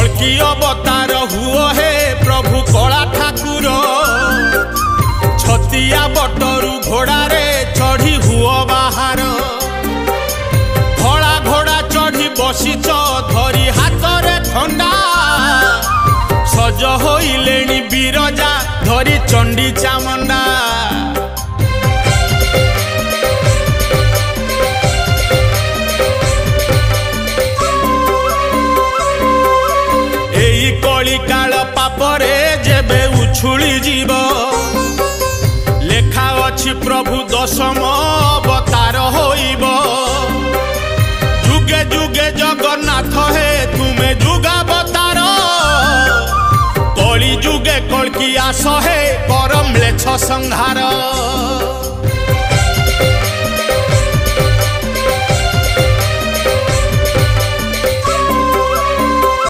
कल्कि अवतार हुओ हे प्रभु कला ठाकुर छतिया बटरू घोड़ा रे चढ़ी हुओ बाहर धड़ा घोड़ा चढ़ी बसिच धरी हाथ रे खंडा सज होइलेनी बिरजा धरी चंडी चामुंडा एई कली काल पापरे जेबे उछुली जीव लेखा अछि प्रभु दशम अवतार होइब जुगे जुगे जगन्नाथ हे तुमे जुगावतार कली जुगे कल्कि आस हे परम लेछ संहार।